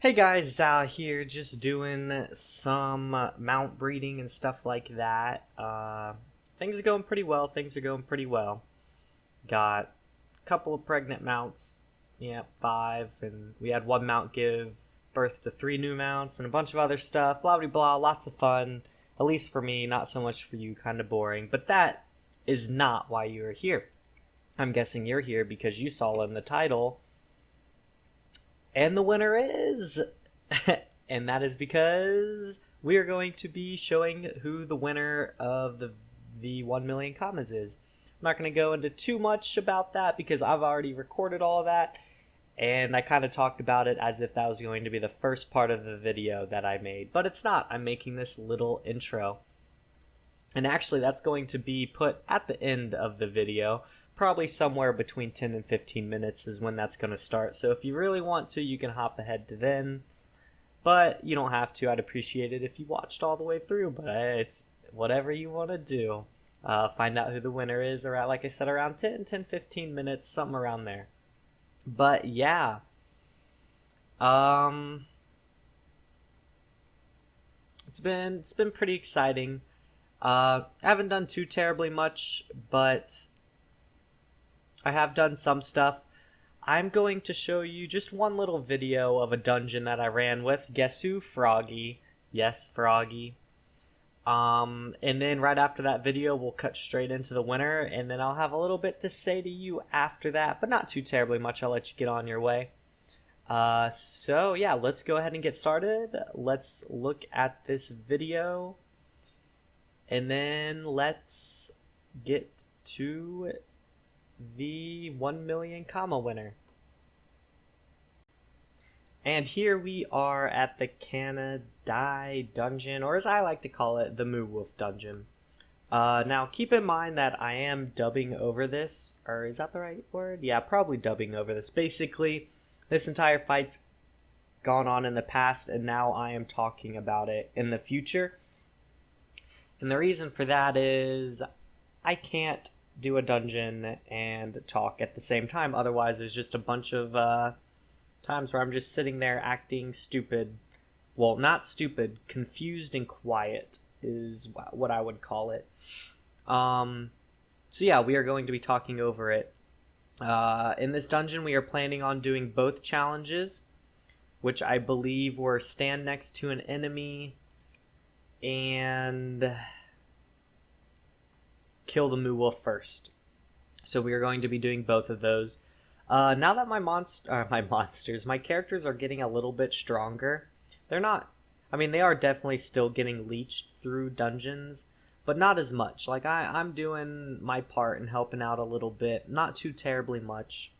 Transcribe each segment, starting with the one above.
Hey guys, Zal here, just doing some mount breeding and stuff like that. Things are going pretty well. Got a couple of pregnant mounts. Yeah, 5, and we had one mount give birth to 3 new mounts and a bunch of other stuff. Blah blah blah. Lots of fun. At least for me, not so much for you. Kind of boring. But that is not why you are here. I'm guessing you're here because you saw in the title. And the winner is. And that is because we are going to be showing who the winner of the 1 million commas is. I'm not going to go into too much about that because I've already recorded all of that. And I kind of talked about it as if that was going to be the first part of the video that I made. But it's not. I'm making this little intro. And actually, that's going to be put at the end of the video. Probably somewhere between 10 and 15 minutes is when that's going to start. So if you really want to, you can hop ahead to then. But you don't have to. I'd appreciate it if you watched all the way through. But it's whatever you want to do. Find out who the winner is, or like I said, around 10-15 minutes, something around there. But yeah. It's been pretty exciting. I haven't done too terribly much, but I have done some stuff. I'm going to show you just one little video of a dungeon that I ran with. Guess who? Froggy. Yes, Froggy. And then right after that video, we'll cut straight into the winner, and then I'll have a little bit to say to you after that, but not too terribly much. I'll let you get on your way. So yeah, let's go ahead and get started. Let's look at this video, and then let's get to the 1 million comma winner. And here we are at the Canadai dungeon, or as I like to call it, the Moo Wolf dungeon. Now keep in mind that I am dubbing over this, or is that the right word? Yeah, probably dubbing over this. Basically, this entire fight's gone on in the past, and now I am talking about it in the future. And the reason for that is I can't do a dungeon and talk at the same time. Otherwise, there's just a bunch of times where I'm just sitting there acting stupid. Well, not stupid, confused and quiet is what I would call it. So yeah, we are going to be talking over it. In this dungeon, we are planning on doing both challenges, which I believe were stand next to an enemy and kill the Moo Wolf first. So we are going to be doing both of those. Now that my characters are getting a little bit stronger, they're not, they are definitely still getting leeched through dungeons, but not as much. Like, I'm doing my part and helping out a little bit, not too terribly much.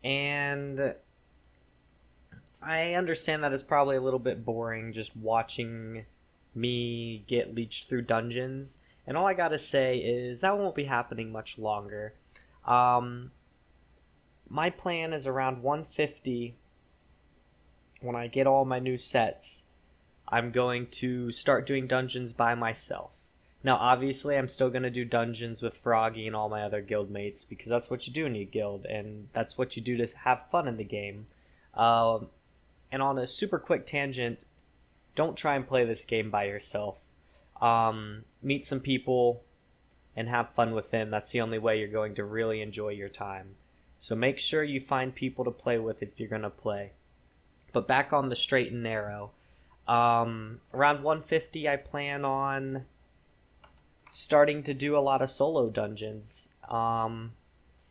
And I understand that it's probably a little bit boring just watching me get leeched through dungeons. And all I gotta say is that won't be happening much longer. My plan is around 150. When I get all my new sets, I'm going to start doing dungeons by myself. Now, obviously, I'm still going to do dungeons with Froggy and all my other guildmates, because that's what you do in a guild, and that's what you do to have fun in the game. And on a super quick tangent, don't try and play this game by yourself. Meet some people and have fun with them. That's the only way you're going to really enjoy your time. So make sure you find people to play with if you're going to play. But back on the straight and narrow. Around 150, I plan on starting to do a lot of solo dungeons. And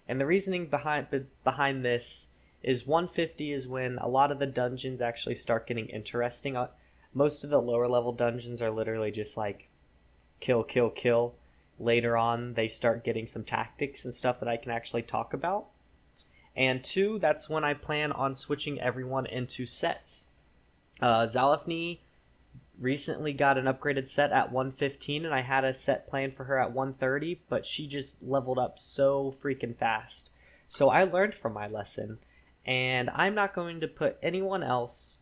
the reasoning behind this is 150 is when a lot of the dungeons actually start getting interesting. Most of the lower level dungeons are literally just like kill, kill, kill. Later on, they start getting some tactics and stuff that I can actually talk about. And 2, that's when I plan on switching everyone into sets. Xalaphny recently got an upgraded set at 115, and I had a set planned for her at 130, but she just leveled up so freaking fast. So I learned from my lesson, and I'm not going to put anyone else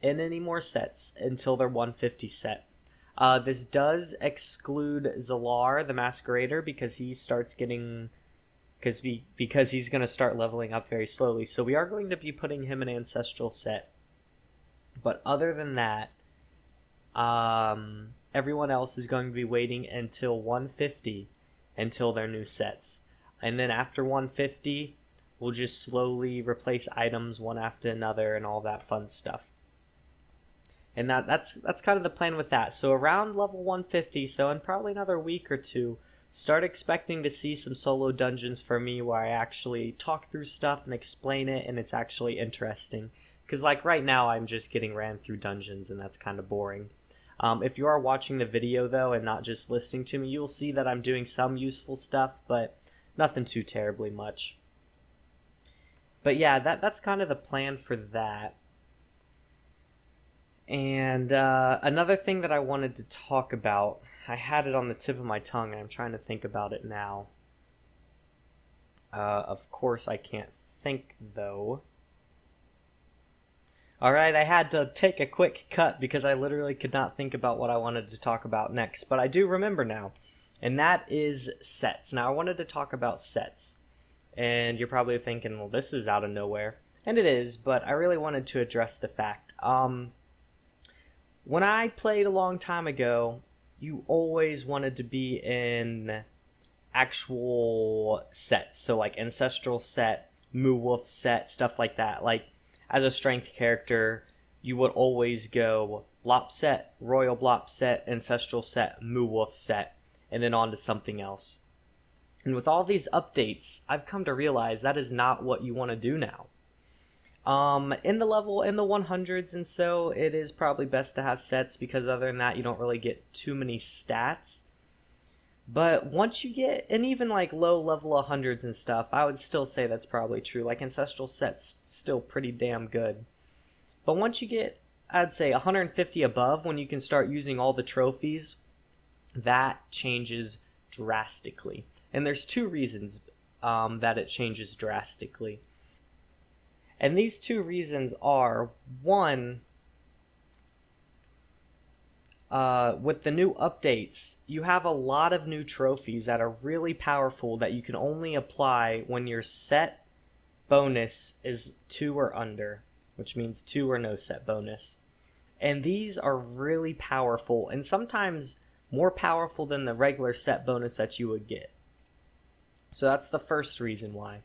in any more sets until their 150 set. This does exclude Xalar, the Masqueraider, because he starts getting... Because he's going to start leveling up very slowly. So we are going to be putting him in Ancestral set. But other than that, everyone else is going to be waiting until 150 until their new sets. And then after 150, we'll just slowly replace items one after another and all that fun stuff. And that's kind of the plan with that. So around level 150, so in probably another week or two, start expecting to see some solo dungeons for me where I actually talk through stuff and explain it, and it's actually interesting. Because like right now, I'm just getting ran through dungeons, and that's kind of boring. If you are watching the video, though, and not just listening to me, you'll see that I'm doing some useful stuff, but nothing too terribly much. But yeah, that's kind of the plan for that. And another thing that I wanted to talk about, I had it on the tip of my tongue, and I'm trying to think about it now. Of course, I can't think, though. Alright, I had to take a quick cut because I literally could not think about what I wanted to talk about next. But I do remember now, and that is sets. Now, I wanted to talk about sets. And you're probably thinking, well, this is out of nowhere. And it is, but I really wanted to address the fact. When I played a long time ago, you always wanted to be in actual sets. So like Ancestral set, Moo Wolf set, stuff like that. Like, as a strength character, you would always go Blop set, Royal Blop set, Ancestral set, Moo Wolf set, and then on to something else. And with all these updates, I've come to realize that is not what you want to do now. In the 100s and so, it is probably best to have sets because other than that, you don't really get too many stats. But once you get, and even like low level 100s and stuff, I would still say that's probably true. Like Ancestral set's still pretty damn good. But once you get, I'd say 150 above, when you can start using all the trophies, that changes drastically. And there's two reasons that it changes drastically. And these two reasons are, one, with the new updates, you have a lot of new trophies that are really powerful that you can only apply when your set bonus is 2 or under, which means 2 or no set bonus. And these are really powerful, and sometimes more powerful than the regular set bonus that you would get. So that's the first reason why.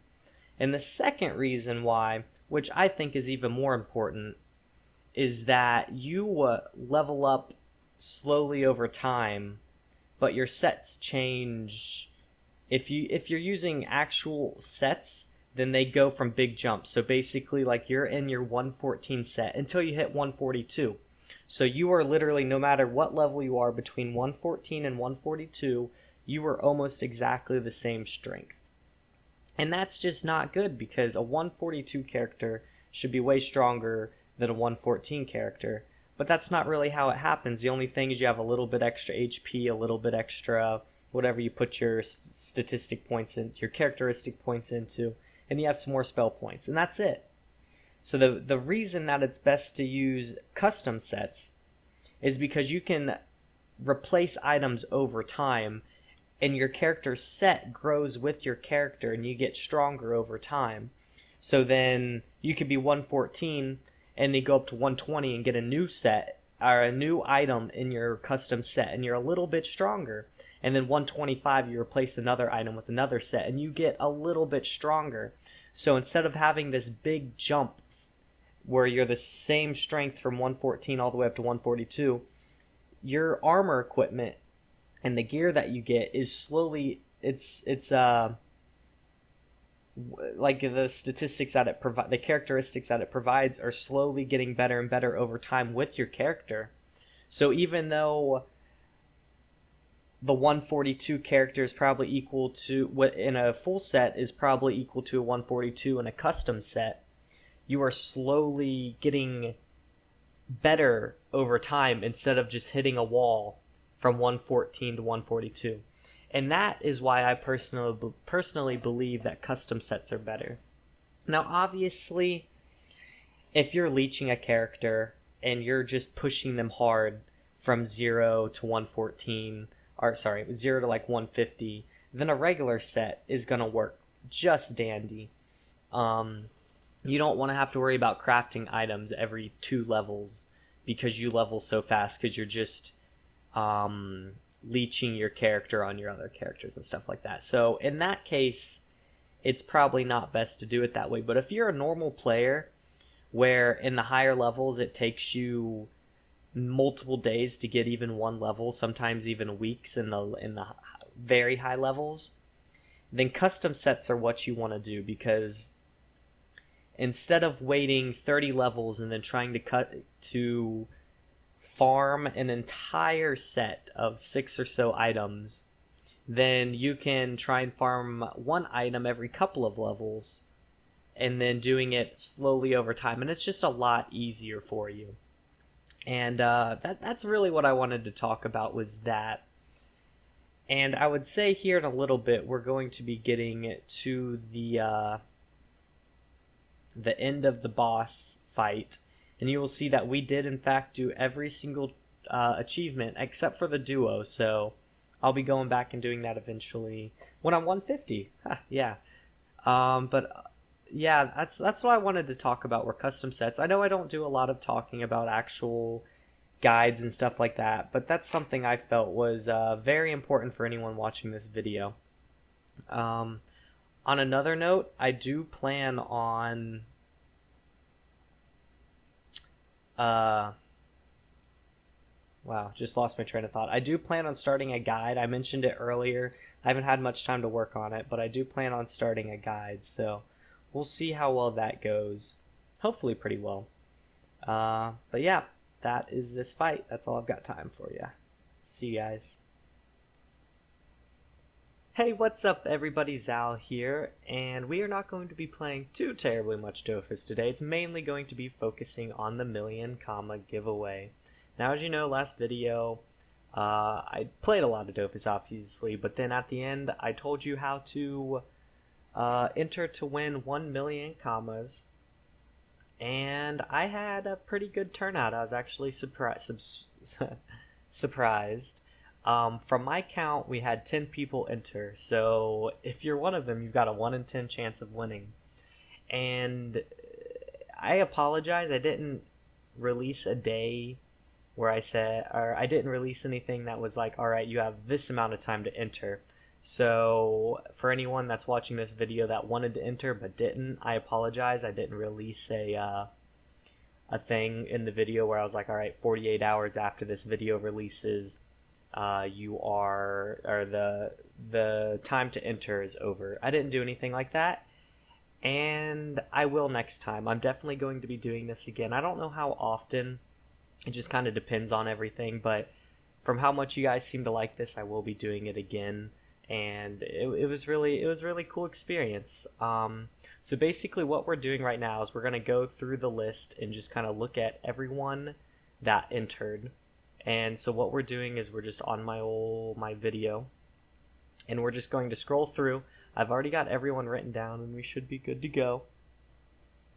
And the second reason why, which I think is even more important, is that you level up slowly over time, but your sets change. If you're using actual sets, then they go from big jumps. So basically, like, you're in your 114 set until you hit 142. So you are literally, no matter what level you are, between 114 and 142, you are almost exactly the same strength. And that's just not good, because a 142 character should be way stronger than a 114 character. But that's not really how it happens. The only thing is you have a little bit extra HP, a little bit extra whatever you put your statistic points in, your characteristic points into, and you have some more spell points, and that's it. So the reason that it's best to use custom sets is because you can replace items over time, and your character's set grows with your character, and you get stronger over time. So then you could be 114, and then go up to 120 and get a new set, or a new item in your custom set, and you're a little bit stronger. And then 125, you replace another item with another set, and you get a little bit stronger. So instead of having this big jump where you're the same strength from 114 all the way up to 142, your armor equipment and the gear that you get is slowly, it's like the statistics that it provides, the characteristics that it provides are slowly getting better and better over time with your character. So even though the 142 character is probably equal to, what in a full set is probably equal to a 142 in a custom set, you are slowly getting better over time instead of just hitting a wall from 114 to 142. And that is why I personally believe that custom sets are better. Now, obviously, if you're leeching a character and you're just pushing them hard from 0 to 114, or sorry, 0 to like 150, then a regular set is going to work just dandy. You don't want to have to worry about crafting items every 2 levels because you level so fast because you're just leeching your character on your other characters and stuff like that. So in that case, it's probably not best to do it that way. But if you're a normal player where in the higher levels it takes you multiple days to get even one level, sometimes even weeks in the very high levels, then custom sets are what you want to do, because instead of waiting 30 levels and then trying to farm an entire set of 6 or so items, then you can try and farm one item every couple of levels and then doing it slowly over time, and it's just a lot easier for you. And that's really what I wanted to talk about, was that. And I would say here in a little bit we're going to be getting to the end of the boss fight, and you will see that we did in fact do every single achievement except for the duo, so I'll be going back and doing that eventually when I'm 150. Yeah. But yeah, that's what I wanted to talk about, were custom sets. I know I don't do a lot of talking about actual guides and stuff like that, but that's something I felt was very important for anyone watching this video. On another note, I do plan on wow, just lost my train of thought. I do plan on starting a guide. I mentioned it earlier. I haven't had much time to work on it, but I do plan on starting a guide, so we'll see how well that goes. Hopefully pretty well. But yeah, that is this fight. That's all I've got time for you. See you guys. Hey, what's up everybody, Zal here, and we are not going to be playing too terribly much Dofus today. It's mainly going to be focusing on the million comma giveaway. Now, as you know, last video, I played a lot of Dofus, obviously, but then at the end, I told you how to enter to win 1 million commas, and I had a pretty good turnout. I was actually surprised. From my count, we had 10 people enter, so if you're one of them, you've got a 1 in 10 chance of winning. And I apologize, I didn't release a day where I didn't release anything that was like, alright, you have this amount of time to enter. So for anyone that's watching this video that wanted to enter but didn't, I apologize. I didn't release a thing in the video where I was like, alright, 48 hours after this video releases, the time to enter is over. I didn't do anything like that, and I will next time. I'm definitely going to be doing this again. I don't know how often. It just kind of depends on everything, but from how much you guys seem to like this, I will be doing it again, and it was really cool experience. So basically what we're doing right now is we're going to go through the list and just kind of look at everyone that entered. And so what we're doing is we're just on my video, and we're just going to scroll through. I've already got everyone written down, and we should be good to go.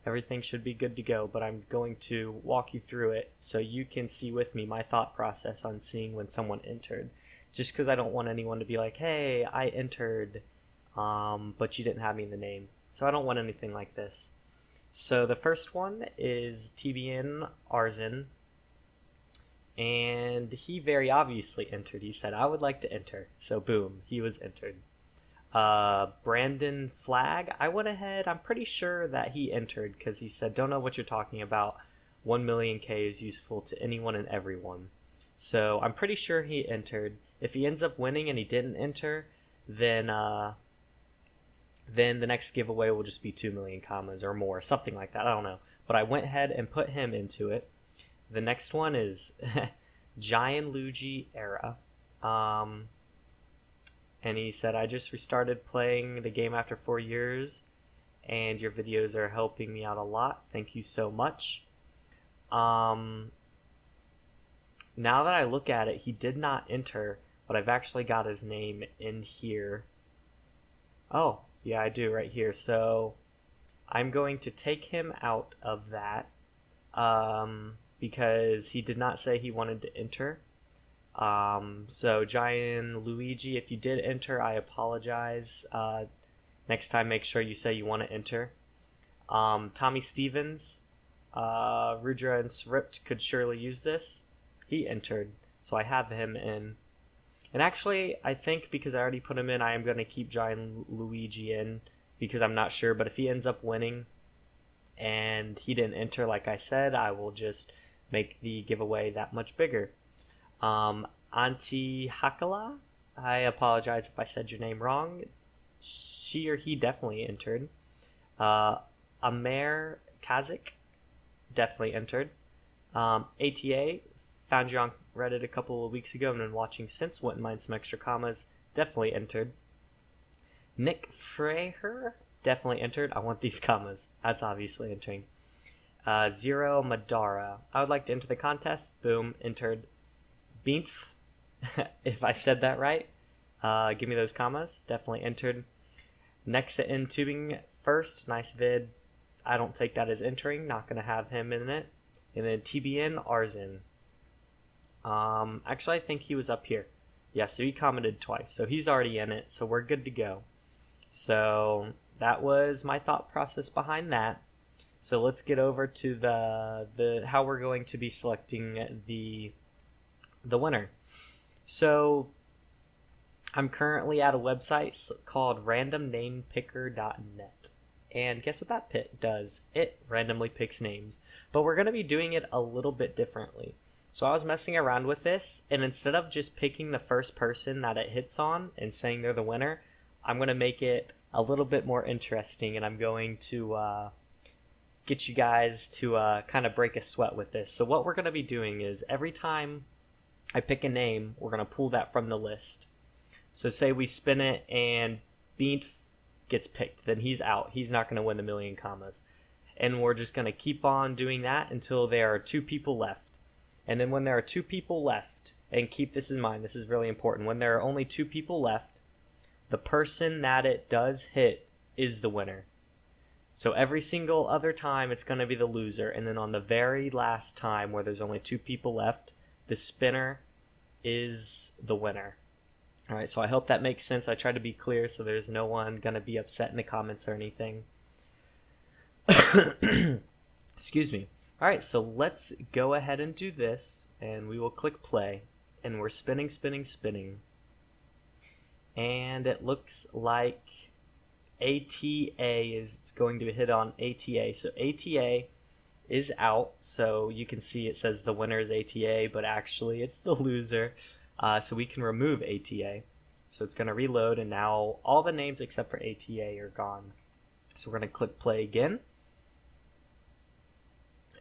Everything should be good to go, but I'm going to walk you through it so you can see with me my thought process on seeing when someone entered. Just because I don't want anyone to be like, hey, I entered, but you didn't have me in the name. So I don't want anything like this. So the first one is TBN Arzin, and he very obviously entered. He said, I would like to enter. So boom, he was entered. Brandon Flag, I went ahead, I'm pretty sure that he entered because he said, don't know what you're talking about, 1 million K is useful to anyone and everyone. So I'm pretty sure he entered. If he ends up winning and he didn't enter, then the next giveaway will just be 2 million commas or more, something like that, I don't know. But I went ahead and put him into it. The next one is Giant Luigi Era. And he said, I just restarted playing the game after 4 years, and your videos are helping me out a lot. Thank you so much. Now that I look at it, he did not enter, but I've actually got his name in here. Oh, yeah, I do right here. So I'm going to take him out of that because he did not say he wanted to enter. So Giant Luigi, if you did enter, I apologize. Next time, make sure you say you want to enter. Tommy Stevens, Rudra and Sript could surely use this. He entered, so I have him in. And actually, I think because I already put him in, I am going to keep Giant Luigi in because I'm not sure. But if he ends up winning and he didn't enter like I said, I will just make the giveaway that much bigger. Auntie Hakala, I apologize if I said your name wrong. She or he definitely entered. Amer Kazik definitely entered. ATA, found you on Reddit a couple of weeks ago and been watching since. Wouldn't mind some extra commas. Definitely entered. Nick Freher definitely entered. I want these commas. That's obviously entering. Zero Madara. I would like to enter the contest. Boom, entered. Beanf, if I said that right. Give me those commas. Definitely entered. Nexa in tubing first. Nice vid. I don't take that as entering. Not going to have him in it. And then TBN Arzin. Actually, I think he was up here. Yeah, so he commented twice. So he's already in it. So we're good to go. So that was my thought process behind that. So let's get over to the how we're going to be selecting the winner. So I'm currently at a website called randomnamepicker.net. And guess what that pit does? It randomly picks names. But we're going to be doing it a little bit differently. So I was messing around with this, and instead of just picking the first person that it hits on and saying they're the winner, I'm going to make it a little bit more interesting, and I'm going to get you guys to kind of break a sweat with this. So what we're going to be doing is every time I pick a name, we're going to pull that from the list. So say we spin it and Beanf gets picked, then he's out. He's not going to win the million commas. And we're just going to keep on doing that until there are 2 people left. And then when there are 2 people left, and keep this in mind, this is really important, when there are only 2 people left, the person that it does hit is the winner. So every single other time, it's going to be the loser. And then on the very last time, where there's only 2 people left, the spinner is the winner. All right, so I hope that makes sense. I try to be clear so there's no one going to be upset in the comments or anything. Excuse me. All right, so let's go ahead and do this, and we will click play. And we're spinning, spinning, spinning. And it looks like ATA it's going to hit on ATA. So ATA is out, so you can see it says the winner is ATA, but actually it's the loser. So we can remove ATA. So it's going to reload, and now all the names except for ATA are gone. So we're going to click play again.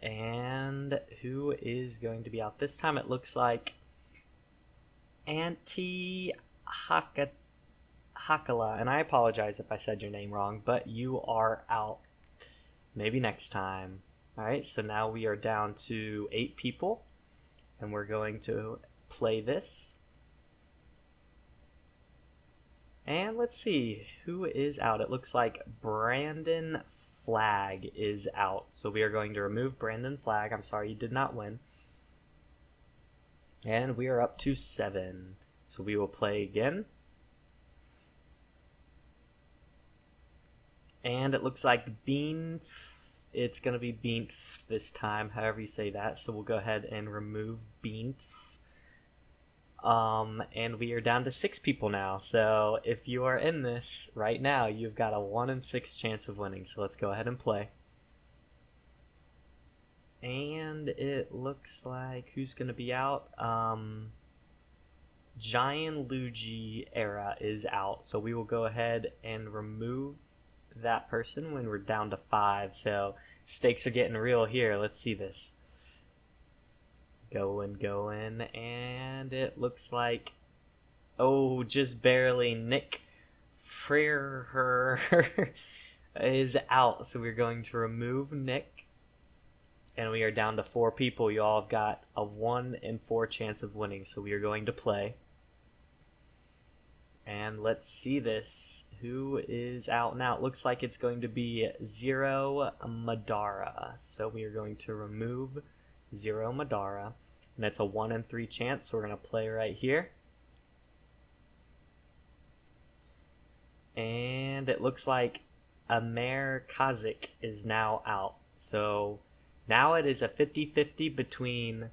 And who is going to be out this time? It looks like Auntie Hakala. And I apologize if I said your name wrong, but you are out. Maybe next time. Alright, so now we are down to 8 people. And we're going to play this. And let's see who is out. It looks like Brandon Flag is out. So we are going to remove Brandon Flag. I'm sorry, you did not win. And we are up to 7. So we will play again. And it looks like it's going to be Beanf this time, however you say that. So we'll go ahead and remove Beanf. And we are down to 6 people now. So if you are in this right now, you've got a 1 in 6 chance of winning. So let's go ahead and play. And it looks like who's going to be out? Giant Luigi era is out. So we will go ahead and remove that person when we're down to 5. So stakes are getting real here. Let's see this. Going, and it looks like, oh, just barely, Nick Freer is out. So we're going to remove Nick, and we are down to 4 people. You all have got a 1 in 4 chance of winning, so we are going to play. And let's see this. Who is out now? It looks like it's going to be Zero Madara. So we are going to remove Zero Madara. And it's a 1 in 3 chance, so we're going to play right here. And it looks like Amer Kazik is now out. So Now it is a 50-50 between,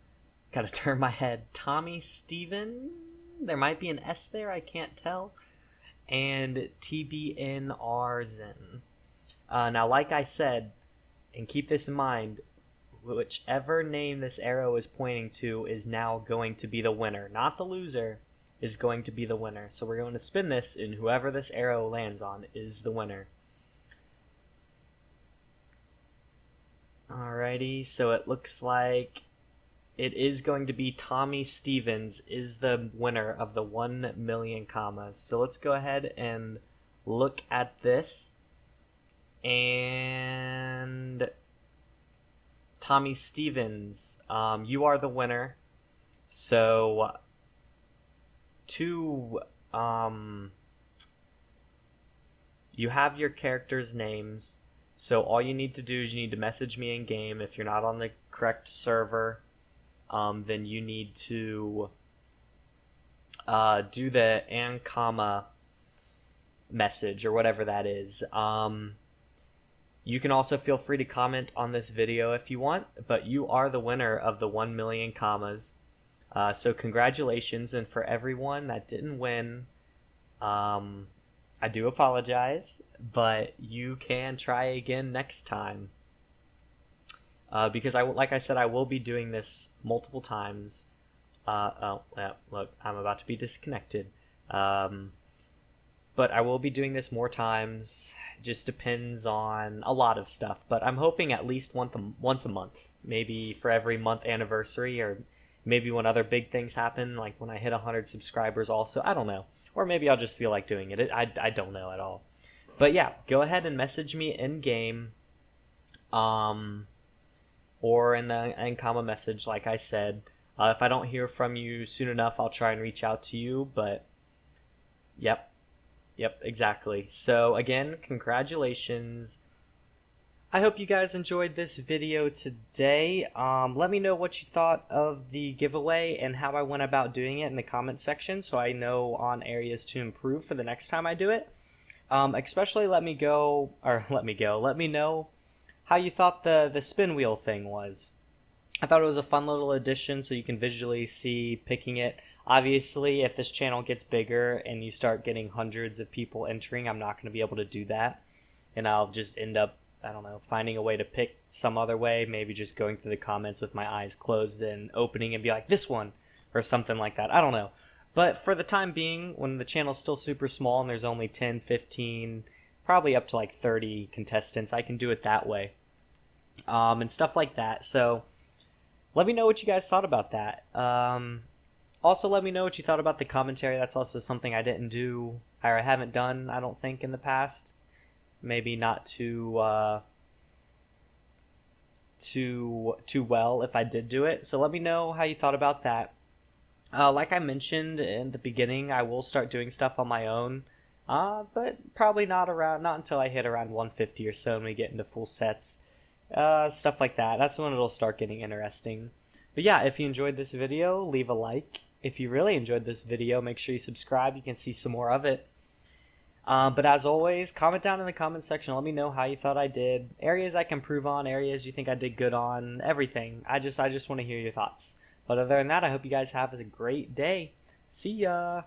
gotta turn my head, Tommy Steven, there might be an S there, I can't tell, and TBN Arzen. Now, like I said, and keep this in mind, whichever name this arrow is pointing to is now going to be the winner. Not the loser is going to be the winner. So we're going to spin this, and whoever this arrow lands on is the winner. Alrighty, so it looks like it is going to be Tommy Stevens is the winner of the 1 million commas. So let's go ahead and look at this. And Tommy Stevens, you are the winner. So you have your characters' names. So all you need to do is you need to message me in game. If you're not on the correct server, then you need to do the and comma message or whatever that is. You can also feel free to comment on this video if you want, but you are the winner of the 1 million commas. So congratulations, and for everyone that didn't win, I do apologize, but you can try again next time. Because like I said, I will be doing this multiple times. Look, I'm about to be disconnected. But I will be doing this more times. Just depends on a lot of stuff. But I'm hoping at least once a month. Maybe for every month anniversary, or maybe when other big things happen, like when I hit 100 subscribers also. I don't know. Or maybe I'll just feel like doing it. I don't know at all. But yeah, go ahead and message me in-game. Or in the in-comma message, like I said. If I don't hear from you soon enough, I'll try and reach out to you. But, yep, exactly. So, again, congratulations. I hope you guys enjoyed this video today. Let me know what you thought of the giveaway and how I went about doing it in the comments section, so I know on areas to improve for the next time I do it. Especially let me know how you thought the spin wheel thing was. I thought it was a fun little addition so you can visually see picking it. Obviously, if this channel gets bigger and you start getting hundreds of people entering, I'm not going to be able to do that. And I'll just end up, I don't know, finding a way to pick some other way. Maybe just going through the comments with my eyes closed and opening and be like, this one, or something like that. I don't know. But for the time being, when the channel's still super small and there's only 10, 15, probably up to like 30 contestants, I can do it that way. And stuff like that. So let me know what you guys thought about that. Also, let me know what you thought about the commentary. That's also something I didn't do, or I haven't done, I don't think, in the past. Maybe not too well if I did do it. So let me know how you thought about that. Like I mentioned in the beginning, I will start doing stuff on my own. But probably not until I hit around 150 or so and we get into full sets. Stuff like that. That's when it'll start getting interesting. But yeah, if you enjoyed this video, leave a like. If you really enjoyed this video, make sure you subscribe. You can see some more of it. But as always, comment down in the comment section. Let me know how you thought I did. Areas I can improve on, areas you think I did good on, everything. I just want to hear your thoughts. But other than that, I hope you guys have a great day. See ya!